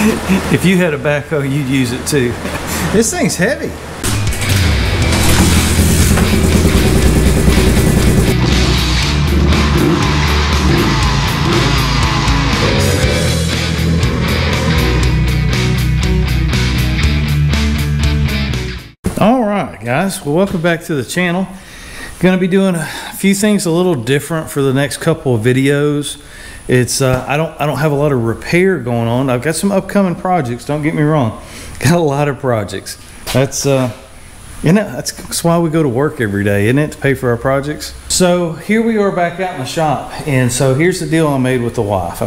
If you had a backhoe, you'd use it too. This thing's heavy. All right, guys, well, welcome back to the channel. Gonna be doing a few things a little different for the next couple of videos. It's I don't have a lot of repair going on. I've got some upcoming projects, don't get me wrong. Got a lot of projects. That's you know, that's why we go to work every day, isn't it, to pay for our projects? So here we are back out in the shop, and so here's the deal I made with the wife.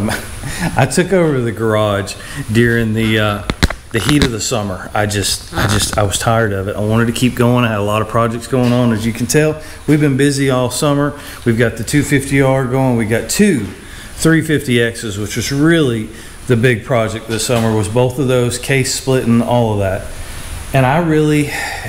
I took over the garage during the heat of the summer. I was tired of it. I wanted to keep going. I had a lot of projects going on. As you can tell, we've been busy all summer. We've got the 250R going. We got two 350Xs, which was really the big project this summer, was both of those, case splitting, all of that. And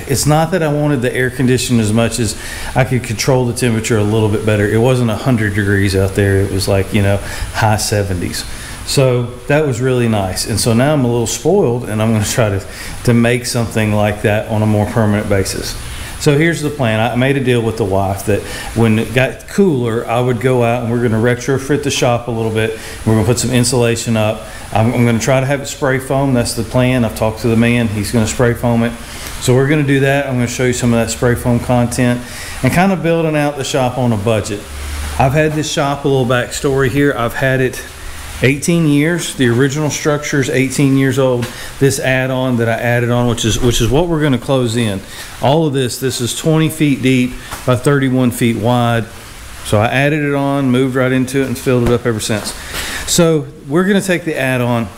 it's not that I wanted the air conditioning as much as I could control the temperature a little bit better. It wasn't 100 degrees out there. It was like, you know, high 70s. So that was really nice. And so now I'm a little spoiled, and I'm going to try to make something like that on a more permanent basis. So here's the plan. I made a deal with the wife that when it got cooler, I would go out and we're going to retrofit the shop a little bit. We're going to put some insulation up. I'm going to try to have it spray foam. That's the plan. I've talked to the man. He's going to spray foam it. So we're going to do that. I'm going to show you some of that spray foam content and kind of building out the shop on a budget. I've had this shop, a little backstory here. I've had it 18 years. The original structure is 18 years old. This add-on that I added on, which is what we're going to close in. All of this is 20 feet deep by 31 feet wide. So I added it on, moved right into it, and filled it up ever since. So we're going to take the add-on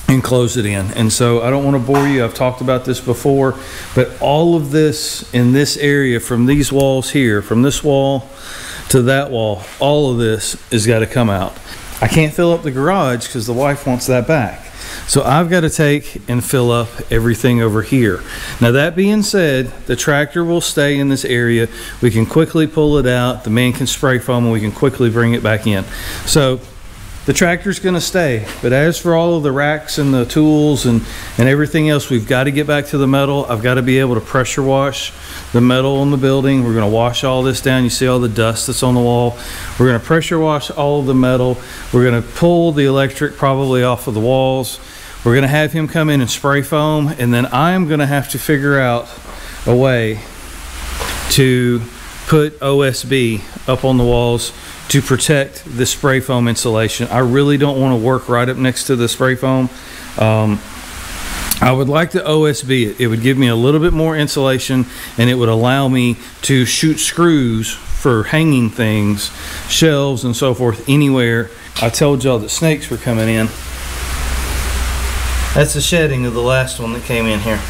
and close it in. And so I don't want to bore you. I've talked about this before, but all of this in this area, from these walls here, from this wall to that wall, all of this has got to come out. I can't fill up the garage because the wife wants that back. So I've got to take and fill up everything over here. Now that being said, the tractor will stay in this area. We can quickly pull it out. The man can spray foam and we can quickly bring it back in. So the tractor's going to stay. But as for all of the racks and the tools and everything else, we've got to get back to the metal. I've got to be able to pressure wash the metal on the building. We're going to wash all this down. You see all the dust that's on the wall. We're going to pressure wash all of the metal. We're going to pull the electric probably off of the walls. We're going to have him come in and spray foam, and then I'm going to have to figure out a way to put OSB up on the walls to protect the spray foam insulation. I really don't want to work right up next to the spray foam. I would like the OSB. It would give me a little bit more insulation, and it would allow me to shoot screws for hanging things, shelves and so forth, anywhere. I told y'all that snakes were coming in. That's the shedding of the last one that came in here.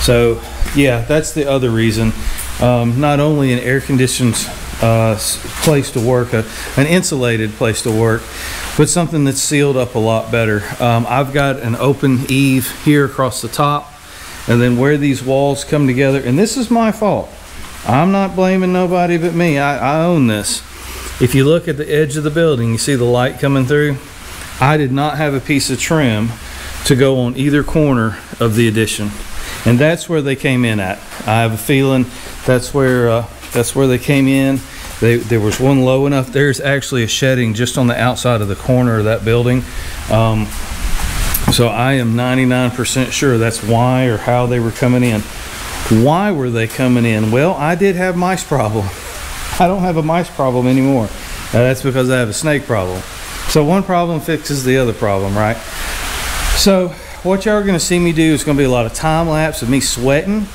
So yeah, that's the other reason. Not only an air-conditioned place to work, an insulated place to work, but something that's sealed up a lot better. I've got an open eave here across the top, and then where these walls come together, and this is my fault. I'm not blaming nobody but me. I own this. If you look at the edge of the building, you see the light coming through. I did not have a piece of trim to go on either corner of the addition, and that's where they came in at. I have a feeling that's where they came in. There was one low enough. There's actually a shedding just on the outside of the corner of that building. So I am 99% sure that's why or how they were coming in. Why were they coming in? Well, I did have mice problem. I don't have a mice problem anymore. That's because I have a snake problem. So one problem fixes the other problem, right? So what y'all are going to see me do is going to be a lot of time lapse of me sweating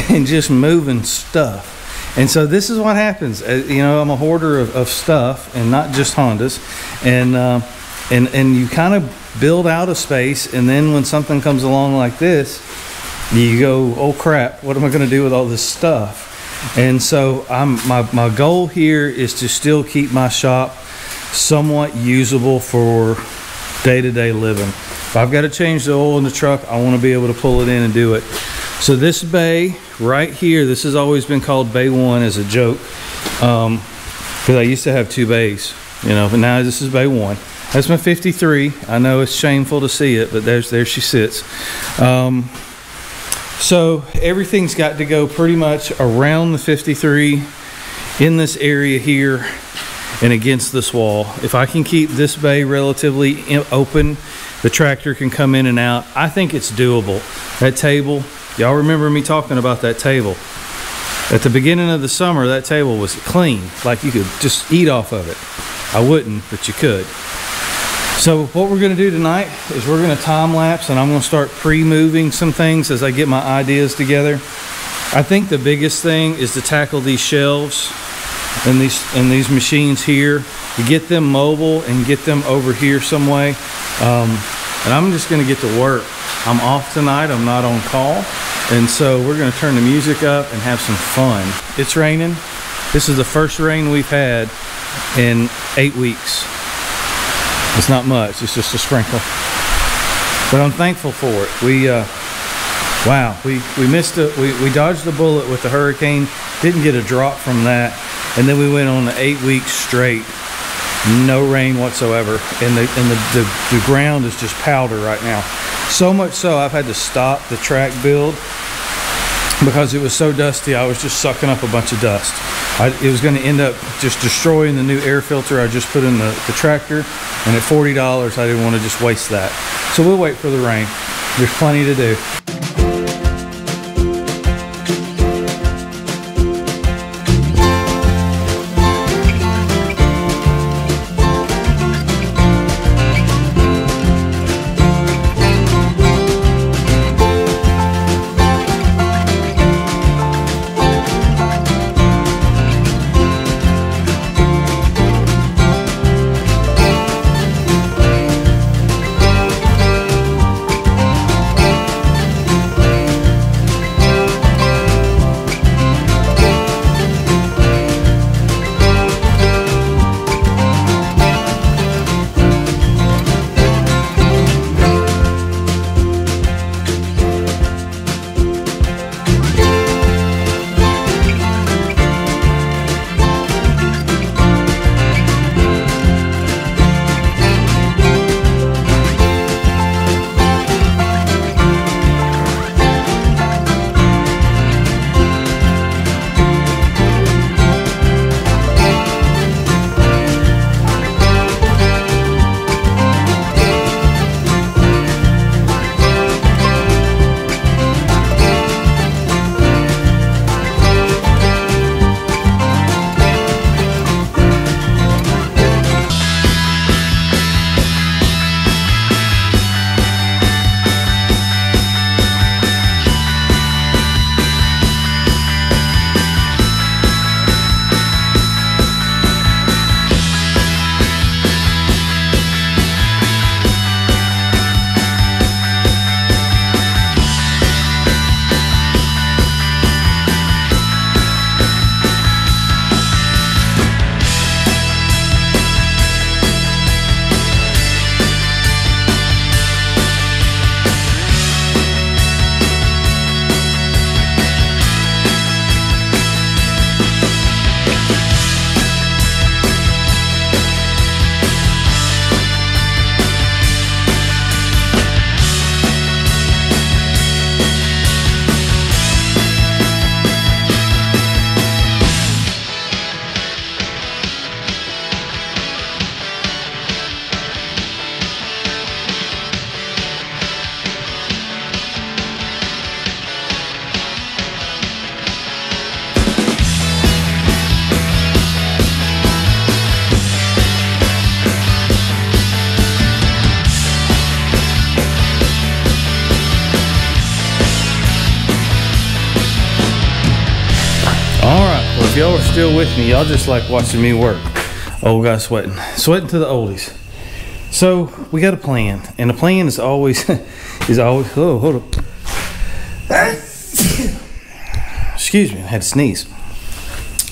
and just moving stuff. And so this is what happens. You know, I'm a hoarder of stuff, and not just Hondas. And you kind of build out a space, and then when something comes along like this, you go, oh crap, what am I going to do with all this stuff? And so my goal here is to still keep my shop somewhat usable for day-to-day living. If I've got to change the oil in the truck, I want to be able to pull it in and do it. So this bay right here, this has always been called Bay 1 as a joke, because I used to have two bays, you know, but now this is Bay 1. That's my 53. I know it's shameful to see it, but there she sits. So everything's got to go pretty much around the 53 in this area here and against this wall. If I can keep this bay relatively open, the tractor can come in and out. I think it's doable. That table, y'all remember me talking about that table. At the beginning of the summer, that table was clean, like you could just eat off of it. I wouldn't, but you could. So what we're gonna do tonight is we're gonna time lapse, and I'm gonna start pre-moving some things as I get my ideas together. I think the biggest thing is to tackle these shelves and these machines here, to get them mobile and get them over here some way. And I'm just gonna get to work. I'm off tonight, I'm not on call. And so we're gonna turn the music up and have some fun. It's raining. This is the first rain we've had in 8 weeks. It's not much, it's just a sprinkle. But I'm thankful for it. We missed it. We dodged the bullet with the hurricane, didn't get a drop from that. And then we went on 8 weeks straight, no rain whatsoever. And the ground is just powder right now. So much so I've had to stop the track build because it was so dusty. I was just sucking up a bunch of dust. It was going to end up just destroying the new air filter I just put in the tractor, and at $40 I didn't want to just waste that. So we'll wait for the rain. There's plenty to do. If y'all are still with me, y'all just like watching me work. Old guy sweating to the oldies. So we got a plan, and the plan is always oh, hold up. Excuse me, I had to sneeze.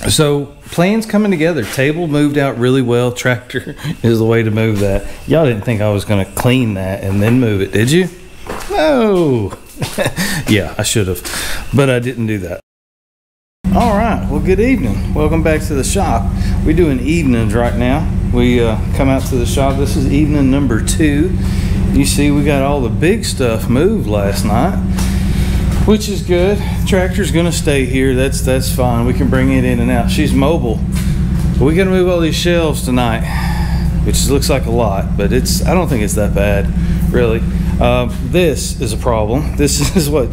So plans coming together. Table moved out really well. Tractor is the way to move that. Y'all didn't think I was gonna clean that and then move it, did you? No. Yeah, I should have, but I didn't do that. All right, well, good evening. Welcome back to the shop. We're doing evenings right now. we come out to the shop. This is evening number 2. You see we got all the big stuff moved last night, which is good. Tractor's gonna stay here. That's fine. We can bring it in and out. She's mobile. But we gotta move all these shelves tonight, which looks like a lot, but I don't think it's that bad, really. This is a problem. This is what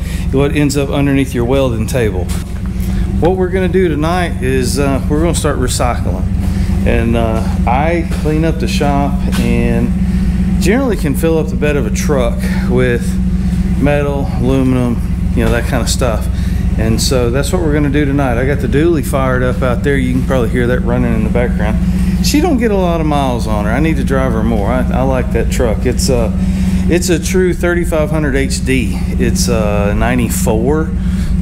ends up underneath your welding table. What we're gonna do tonight is we're gonna start recycling. And I clean up the shop and generally can fill up the bed of a truck with metal, aluminum, you know, that kind of stuff. And so that's what we're gonna do tonight. I got the dually fired up out there. You can probably hear that running in the background. She don't get a lot of miles on her. I need to drive her more. I like that truck. It's a true 3500 HD. It's 94,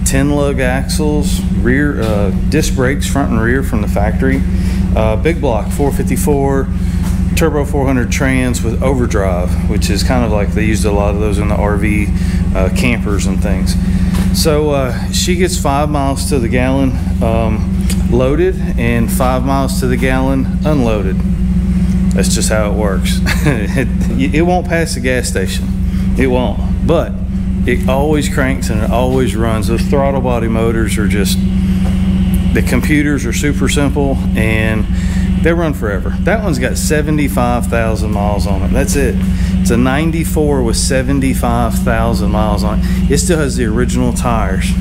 10 lug axles, rear disc brakes, front and rear from the factory. Big block 454, turbo 400 trans with overdrive, which is kind of like they used a lot of those in the RV campers and things. So she gets 5 miles to the gallon loaded and 5 miles to the gallon unloaded. That's just how it works. It won't pass the gas station. It won't. But it always cranks and it always runs. Those throttle body motors are just, the computers are super simple and they run forever. That one's got 75,000 miles on it. That's it. It's a 94 with 75,000 miles on it. It still has the original tires.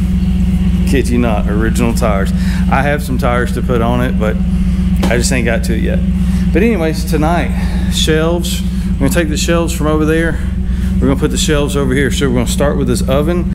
Kid you not, original tires. I have some tires to put on it, but I just ain't got to it yet. But anyways, tonight, shelves. We're gonna take the shelves from over there. We're gonna put the shelves over here. So we're gonna start with this oven.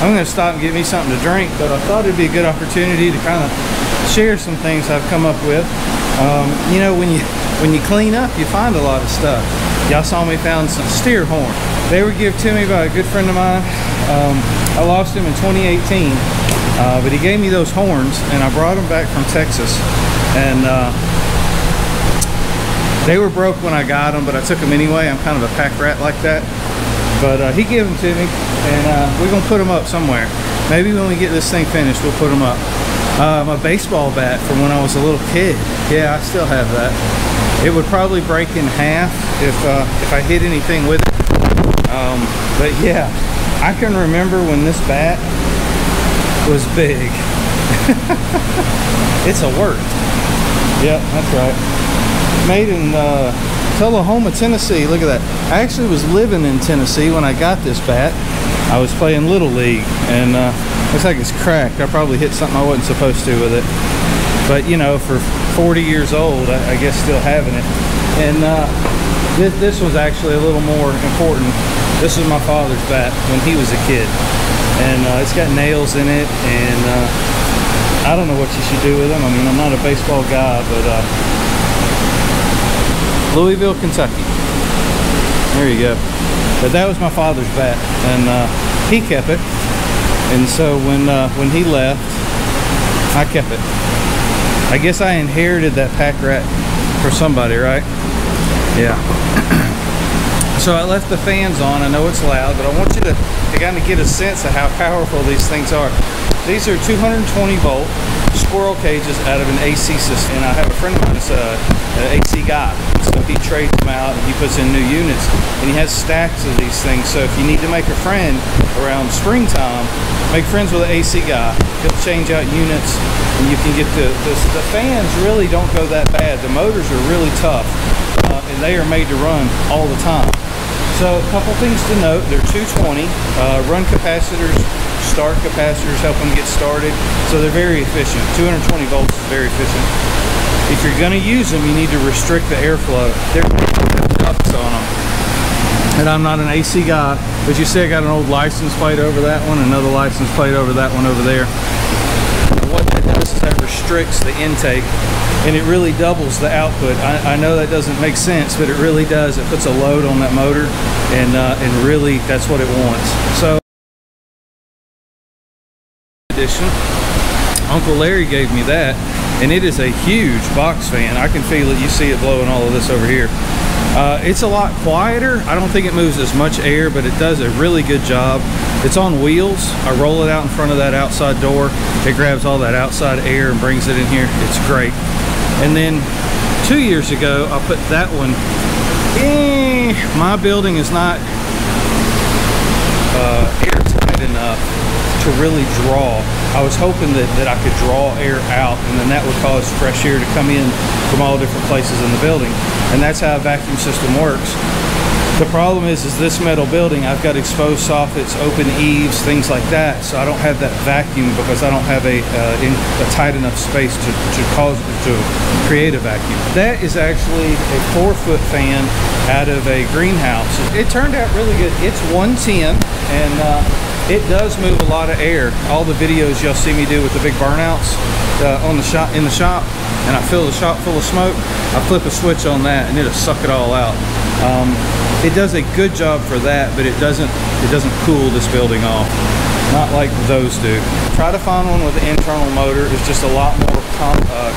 I'm going to stop and get me something to drink, but I thought it'd be a good opportunity to kind of share some things I've come up with. You know, when you clean up, you find a lot of stuff. Y'all saw me found some steer horn. They were given to me by a good friend of mine. I lost him in 2018, but he gave me those horns, and I brought them back from Texas. And they were broke when I got them, but I took them anyway. I'm kind of a pack rat like that. But he gave them to me, and we're going to put them up somewhere. Maybe when we get this thing finished, we'll put them up. My baseball bat from when I was a little kid. Yeah, I still have that. It would probably break in half if I hit anything with it. But yeah, I can remember when this bat was big. It's a Word. Yep, that's right. Made in Tullahoma, Tennessee. Look at that. I actually was living in Tennessee when I got this bat. I was playing Little League, and looks like it's cracked. I probably hit something I wasn't supposed to with it. But you know, for 40 years old, I guess still having it. And this was actually a little more important. This was my father's bat when he was a kid, and it's got nails in it, and I don't know what you should do with them. I mean, I'm not a baseball guy, but Louisville, Kentucky. There you go. But that was my father's bat, and he kept it. And so when he left, I kept it. I guess I inherited that pack rat for somebody, right? Yeah. So I left the fans on. I know it's loud, but I want you to kind of get a sense of how powerful these things are. These are 220 volt squirrel cages out of an AC system. And I have a friend of mine that's an AC guy. So he trades them out and he puts in new units. And he has stacks of these things. So if you need to make a friend around springtime, make friends with an AC guy. He'll change out units and you can get the fans really don't go that bad. The motors are really tough, and they are made to run all the time. So a couple things to note: they're 220 run capacitors, start capacitors help them get started, so they're very efficient. 220 volts is very efficient. If you're going to use them, you need to restrict the airflow. They're ducts on them. And I'm not an AC guy, but you see I got an old license plate over that one, another license plate over that one over there. And what that does is that restricts the intake, and it really doubles the output. I know that doesn't make sense, but it really does. It puts a load on that motor, and really that's what it wants. So, edition, Uncle Larry gave me that, and it is a huge box fan. I can feel it. You see it blowing all of this over here. It's a lot quieter. I don't think it moves as much air, but it does a really good job. It's on wheels. I roll it out in front of that outside door. It grabs all that outside air and brings it in here. It's great. And then 2 years ago, I put that one. My building is not airtight enough to really draw. I was hoping that I could draw air out, and then that would cause fresh air to come in from all different places in the building. And that's how a vacuum system works. The problem is this metal building, I've got exposed soffits, open eaves, things like that, so I don't have that vacuum because I don't have a tight enough space to create a vacuum. That is actually a 4-foot fan out of a greenhouse. It turned out really good. It's 110, and it does move a lot of air. All the videos you'll see me do with the big burnouts in the shop, and I fill the shop full of smoke, I flip a switch on that and it'll suck it all out. It does a good job for that, but it doesn't cool this building off. Not like those do. Try to find one with an internal motor. It's just a lot more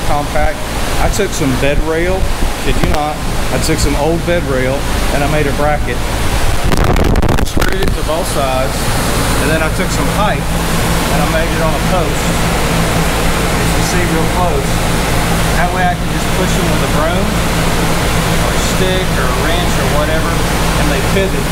compact. I took some bed rail, kid you not, I took some old bed rail and I made a bracket. Screwed it to both sides, and then I took some pipe and I made it on a post. You can see real close. That way I can just push them with a broom or a stick or a wrench or whatever, and they pivot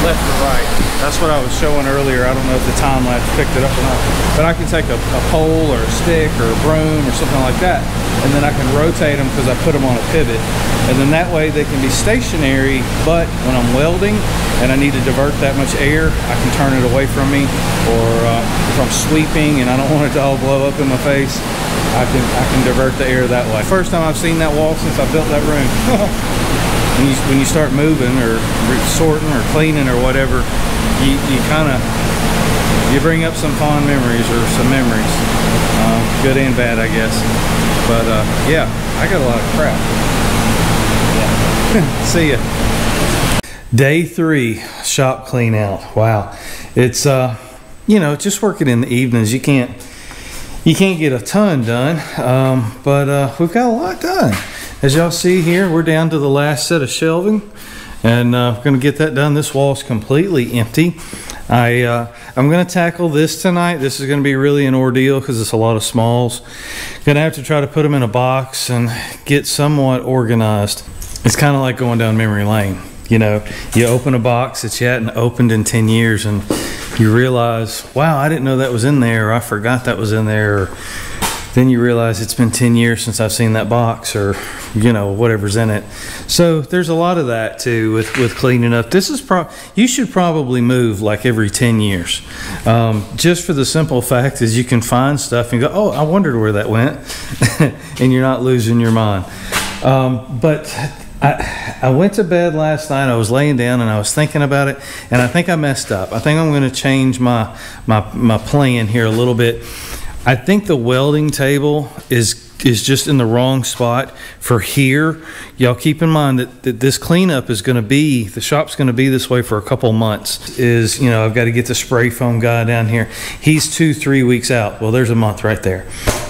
left or right. That's what I was showing earlier. I don't know if the time lapse picked it up or not, but I can take a pole or a stick or a broom or something like that, and then I can rotate them because I put them on a pivot, and then that way they can be stationary, but when I'm welding and I need to divert that much air, I can turn it away from me, or if I'm sweeping and I don't want it to all blow up in my face, I can divert the air that way. First time I've seen that wall since I built that room. When you start moving or sorting or cleaning or whatever, you bring up some fond memories or some memories, good and bad, I guess. But yeah, I got a lot of crap. Yeah. See ya. Day 3 shop clean out. Wow, it's you know, just working in the evenings. You can't get a ton done, but we've got a lot done. As y'all see here, we're down to the last set of shelving, and I'm going to get that done. This wall's completely empty. I'm going to tackle this tonight. This is going to be really an ordeal because it's a lot of smalls. Going to have to try to put them in a box and get somewhat organized. It's kind of like going down memory lane. You know, you open a box that you hadn't opened in 10 years and you realize, wow, I didn't know that was in there, or I forgot that was in there, or then you realize it's been 10 years since I've seen that box, or you know, whatever's in it. So there's a lot of that too with cleaning up. This is you should probably move like every 10 years, just for the simple fact is you can find stuff and go, oh, I wondered where that went, and you're not losing your mind. But I went to bed last night. I was laying down and I was thinking about it, and I think I messed up. I think I'm going to change my plan here a little bit. I think the welding table is just in the wrong spot for here. Y'all keep in mind that this cleanup is going to be, the shop's going to be this way for a couple months. You know, I've got to get the spray foam guy down here. He's 2-3 weeks out. Well, there's a month right there.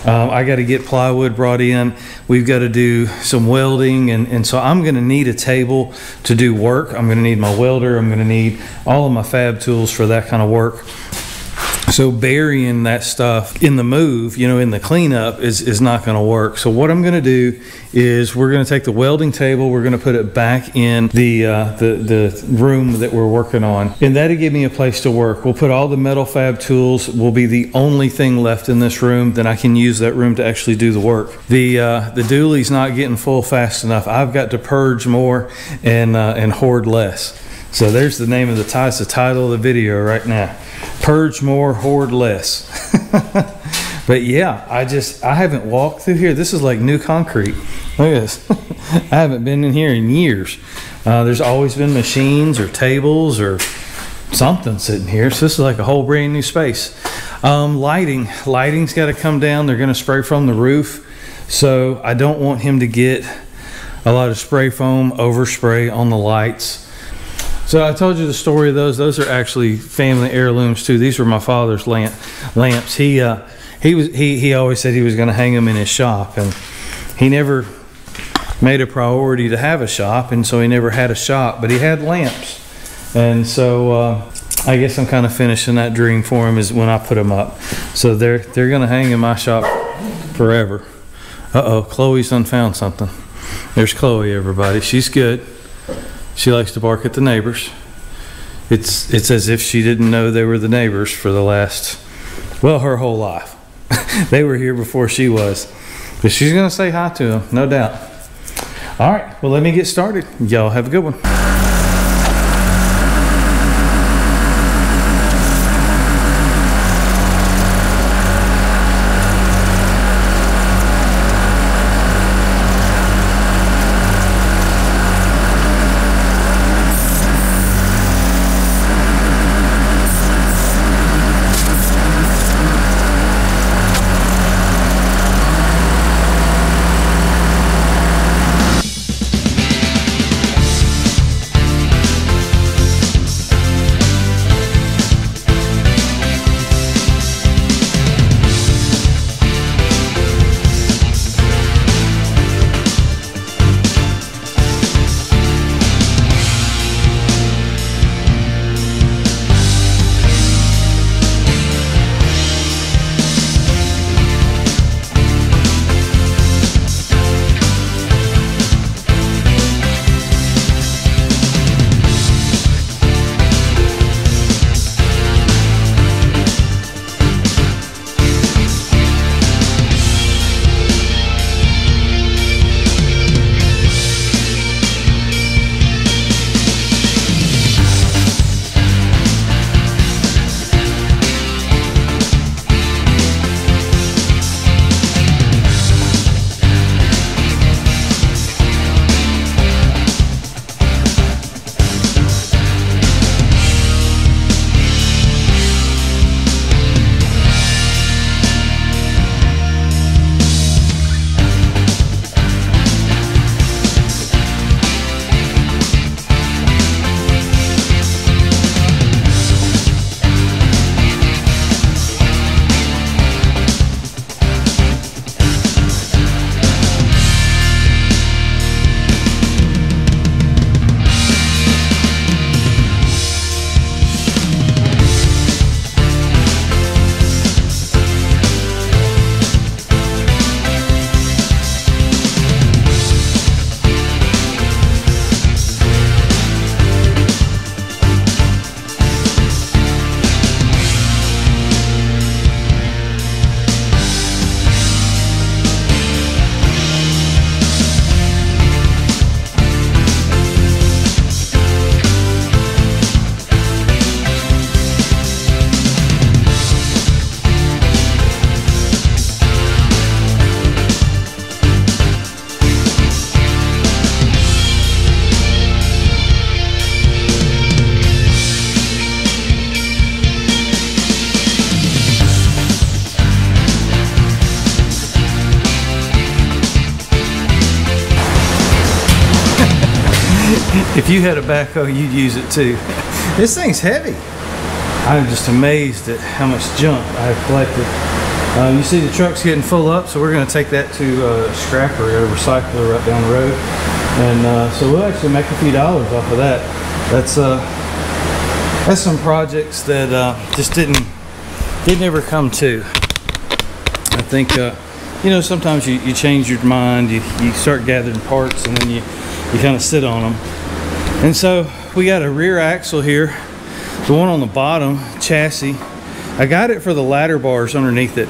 I got to get plywood brought in. We've got to do some welding, and so I'm going to need a table to do work. I'm going to need my welder. I'm going to need all of my fab tools for that kind of work. So burying that stuff in the move, you know, in the cleanup is not going to work. So what I'm going to do is we're going to take the welding table, we're going to put it back in the room that we're working on, and that'll give me a place to work. We'll put all the metal fab tools, will be the only thing left in this room. Then I can use that room to actually do the work. The dually's not getting full fast enough. I've got to purge more and hoard less. So there's the name of the title. It's the title of the video right now. Purge more, hoard less. But yeah, I haven't walked through here. This is like new concrete. Look at this. I haven't been in here in years. There's always been machines or tables or something sitting here. So this is like a whole brand new space. Lighting's got to come down. They're going to spray from the roof. So I don't want him to get a lot of spray foam, overspray on the lights. So I told you the story of those. Those are actually family heirlooms too. These were my father's lamps. He always said he was going to hang them in his shop, and he never made a priority to have a shop, and so he never had a shop. But he had lamps, and so I guess I'm kind of finishing that dream for him is when I put them up. So they're going to hang in my shop forever. Chloe's done found something. There's Chloe, everybody. She's good. She likes to bark at the neighbors. It's as if she didn't know they were the neighbors for the last, well, her whole life. They were here before she was. But she's going to say hi to them, no doubt. All right, well, let me get started. Y'all have a good one. If you had a backhoe, you'd use it too. This thing's heavy. I'm just amazed at how much junk I have collected. You see the truck's getting full up, so we're going to take that to a scrapper, a recycler right down the road. And so we'll actually make a few dollars off of that. That's some projects that just didn't It never come to. I think, you know, sometimes you change your mind, you start gathering parts, and then you kind of sit on them. And so we got a rear axle here, the one on the bottom chassis. I got it for the ladder bars underneath it.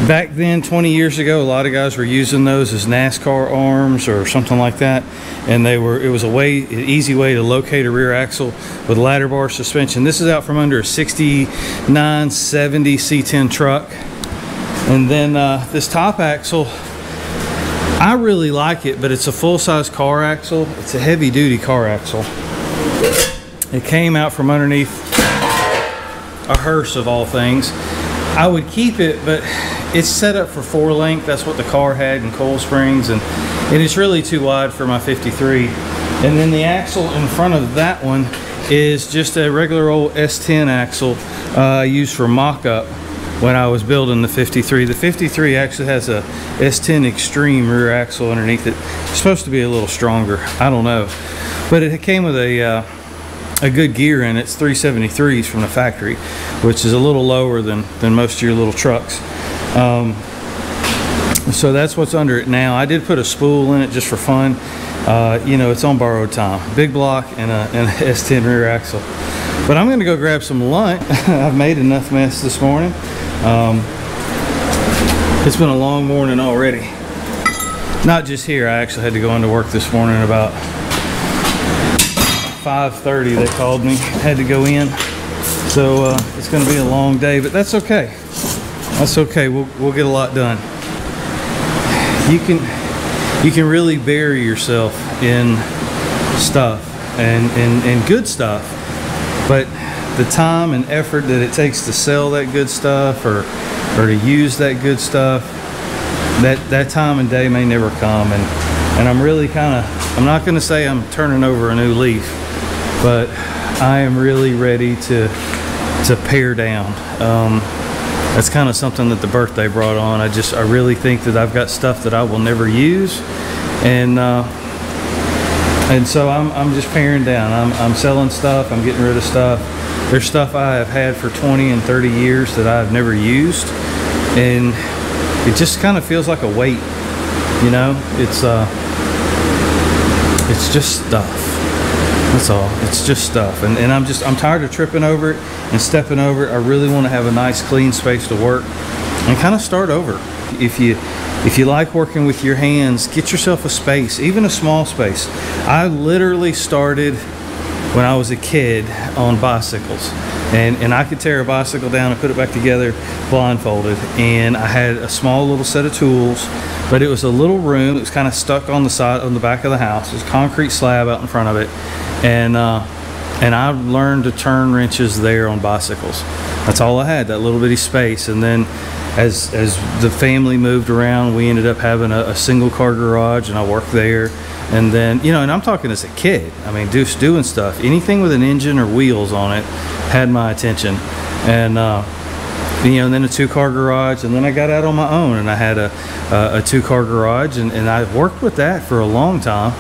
Back then, 20 years ago, a lot of guys were using those as NASCAR arms or something like that, and it was an easy way to locate a rear axle with ladder bar suspension. This is out from under a 69, 70 C10 truck. And then this top axle, I really like it, but it's a full-size car axle. It's a heavy-duty car axle. It came out from underneath a hearse of all things. I would keep it, but it's set up for 4-length. That's what the car had in coil springs, and it's really too wide for my 53. And then the axle in front of that one is just a regular old S10 axle I used for mock-up when I was building the 53. The 53 actually has a S10 Extreme rear axle underneath it. It's supposed to be a little stronger. I don't know. But it came with a good gear in it. It's 373s from the factory, which is a little lower than most of your little trucks. So that's what's under it now. I did put a spool in it just for fun. You know, it's on borrowed time. Big block and an S10 rear axle. But I'm going to go grab some lunch. I've made enough mess this morning. It's been a long morning already. Not just here. I actually had to go into work this morning about 5:30. They called me. Had to go in. So it's going to be a long day, but that's okay. That's okay. We'll get a lot done. You can really bury yourself in stuff and good stuff, but the time and effort that it takes to sell that good stuff or to use that good stuff, that time and day may never come. And I'm really I'm not going to say I'm turning over a new leaf, but I am really ready to pare down. That's kind of something that the birthday brought on. I really think that I've got stuff that I will never use, and so I'm just paring down. I'm selling stuff. I'm getting rid of stuff. There's stuff I have had for 20 and 30 years that I've never used, and it just kind of feels like a weight, you know. It's just stuff. That's all. It's just stuff, and I'm tired of tripping over it and stepping over it. I really want to have a nice clean space to work and kind of start over. If you like working with your hands, get yourself a space, even a small space. I literally started when I was a kid on bicycles, and I could tear a bicycle down and put it back together blindfolded, and I had a small little set of tools, but it was a little room. It was kind of stuck on the back of the house. There's a concrete slab out in front of it, and I learned to turn wrenches there on bicycles. That's all I had, that little bitty space. And then as the family moved around, we ended up having a single car garage, and I worked there. And then, you know, and I'm talking as a kid, I mean, just doing stuff, anything with an engine or wheels on it had my attention. And you know, and then a 2-car garage, and then I got out on my own, and I had a 2-car garage, and I worked with that for a long time.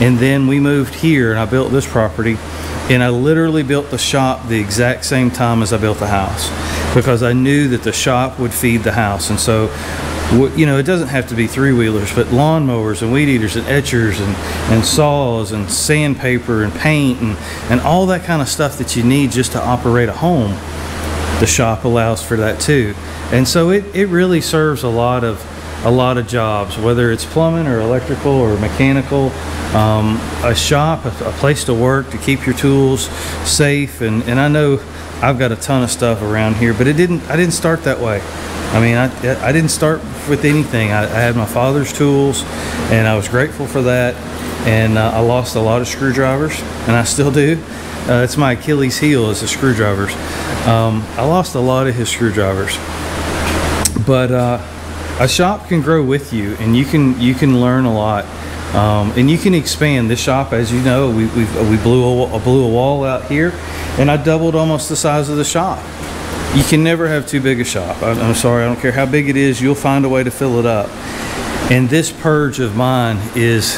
And then we moved here, and I built this property, and I literally built the shop the exact same time as I built the house, because I knew that the shop would feed the house. And so, you know, it doesn't have to be 3-wheelers, but lawnmowers and weed eaters and etchers and saws and sandpaper and paint and all that kind of stuff that you need just to operate a home. The shop allows for that too. And so it really serves a lot of jobs, whether it's plumbing or electrical or mechanical. A shop, a place to work, to keep your tools safe. And I know I've got a ton of stuff around here, but I didn't start that way. I mean, I didn't start with anything. I had my father's tools, and I was grateful for that. And I lost a lot of screwdrivers, and I still do. It's my Achilles heel is the screwdrivers. I lost a lot of his screwdrivers, but a shop can grow with you, and you can learn a lot, and you can expand. This shop, as you know, we blew a wall out here, and I doubled almost the size of the shop. You can never have too big a shop. I'm sorry, I don't care how big it is, you'll find a way to fill it up. And this purge of mine is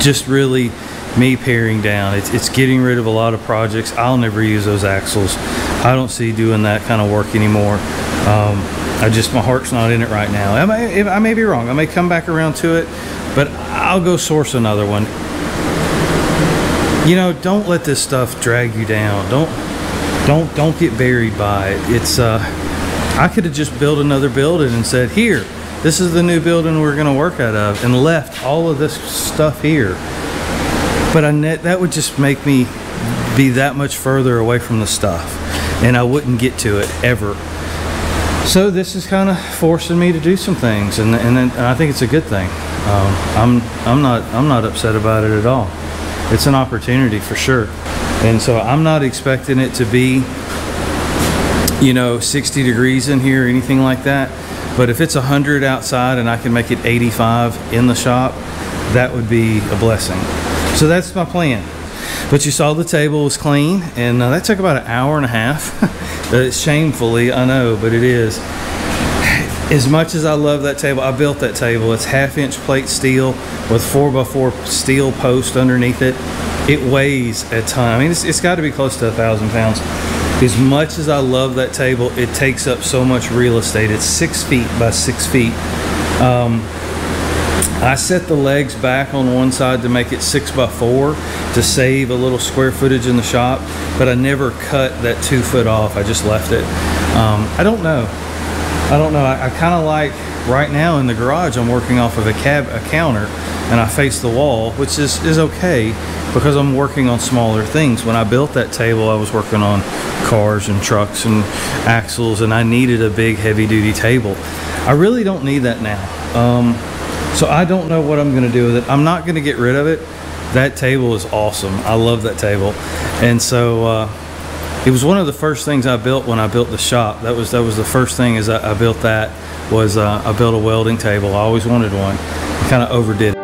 just really me paring down. It's getting rid of a lot of projects. I'll never use those axles. I don't see doing that kind of work anymore. My heart's not in it right now. I may be wrong. I may come back around to it, but I'll go source another one. You know, don't let this stuff drag you down. Don't get buried by it. It's I could have just built another building and said, here, this is the new building we're going to work out of, and left all of this stuff here. But that would just make me be that much further away from the stuff, and I wouldn't get to it ever. So this is kind of forcing me to do some things, and I think it's a good thing. I'm not upset about it at all. It's an opportunity for sure, and so I'm not expecting it to be, you know, 60 degrees in here or anything like that. But if it's 100 outside and I can make it 85 in the shop, that would be a blessing. So that's my plan. But you saw the table was clean, and that took about an hour and a half. Shamefully, I know, but it is. As much as I love that table, I built that table. It's 1/2-inch plate steel with 4x4 steel post underneath it. It weighs a ton. I mean, it's got to be close to 1,000 pounds. As much as I love that table, it takes up so much real estate. It's 6 feet by 6 feet. I set the legs back on one side to make it 6x4 to save a little square footage in the shop, but I never cut that 2 foot off. I just left it. I don't know. I kind of like, right now in the garage, I'm working off of a counter, and I face the wall, which is okay because I'm working on smaller things. When I built that table, I was working on cars and trucks and axles, and I needed a big heavy duty table. I really don't need that now. So I don't know what I'm going to do with it. I'm not going to get rid of it. That table is awesome. I love that table. And so it was one of the first things I built when I built the shop. That was the first thing is I built that, was I built a welding table. I always wanted one. I kind of overdid it.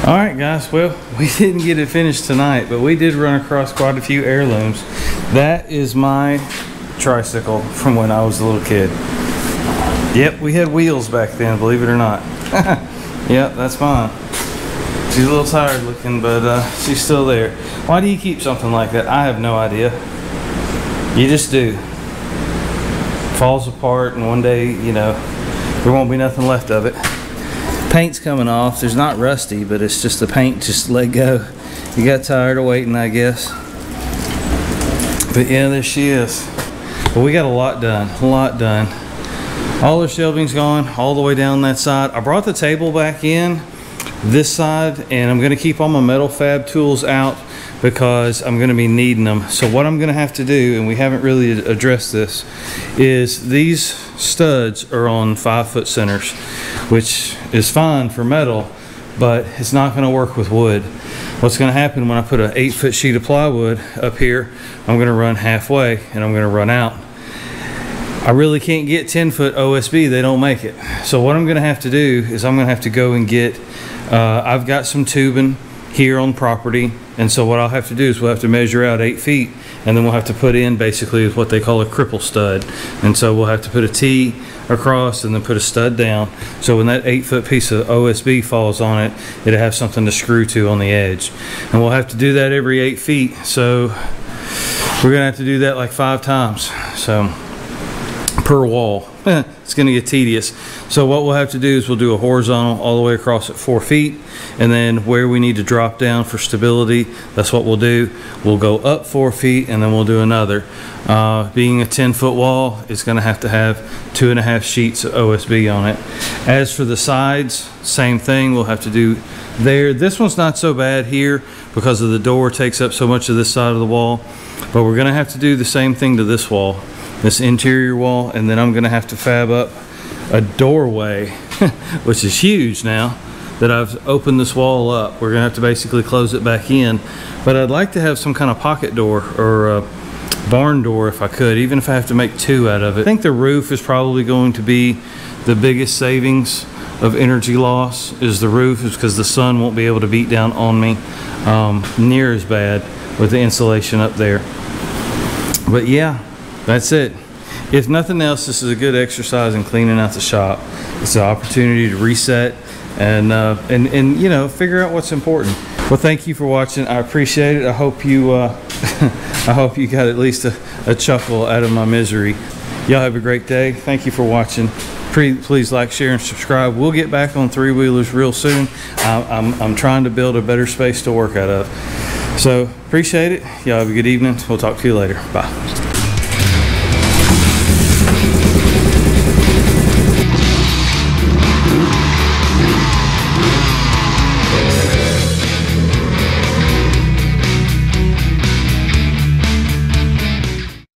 All right, guys, well, we didn't get it finished tonight, but we did run across quite a few heirlooms. That is my tricycle from when I was a little kid. Yep, we had wheels back then, believe it or not. Yep, that's mine. She's a little tired looking, but she's still there. Why do you keep something like that? I have no idea. You just do. Falls apart, and one day, you know, there won't be nothing left of it. Paint's coming off. There's not rusty, but it's just the paint just let go. You got tired of waiting, I guess. But yeah, there she is. But we got a lot done. A lot done. All the shelving's gone all the way down that side. I brought the table back in this side, and I'm going to keep all my metal fab tools out because I'm going to be needing them. So what I'm going to have to do, and we haven't really addressed this, is these studs are on 5-foot centers, which is fine for metal, but it's not going to work with wood. What's going to happen when I put an 8-foot sheet of plywood up here, I'm going to run halfway and I'm going to run out. I really can't get 10-foot OSB, they don't make it. So what I'm going to have to do is I'm going to have to go and get, I've got some tubing here on property. And so what I'll have to do is we'll have to measure out 8 feet, and then we'll have to put in basically what they call a cripple stud. And so we'll have to put a T across and then put a stud down. So when that 8-foot piece of OSB falls on it, it'll have something to screw to on the edge. And we'll have to do that every 8 feet. So we're gonna have to do that like 5 times. So per wall. It's going to get tedious. So what we'll have to do is we'll do a horizontal all the way across at 4 feet, and then where we need to drop down for stability, that's what we'll do. We'll go up 4 feet, and then we'll do another. Being a 10-foot wall, it's going to have 2.5 sheets of OSB on it. As for the sides, same thing. We'll have to do there. This one's not so bad here because of the door takes up so much of this side of the wall, but we're going to have to do the same thing to this wall, this interior wall, and then I'm gonna have to fab up a doorway which is huge now that I've opened this wall up. We're gonna have to basically close it back in, but I'd like to have some kind of pocket door or a barn door if I could, even if I have to make 2 out of it. I think the roof is probably going to be the biggest savings of energy loss, is the roof, is because the sun won't be able to beat down on me near as bad with the insulation up there. But yeah, that's it. If nothing else, this is a good exercise in cleaning out the shop. It's an opportunity to reset and you know, figure out what's important. Well, thank you for watching. I appreciate it. I hope you I hope you got at least a chuckle out of my misery. Y'all have a great day. Thank you for watching. Please like, share, and subscribe. We'll get back on 3-wheelers real soon. I'm trying to build a better space to work out of. So appreciate it. Y'all have a good evening. We'll talk to you later. Bye.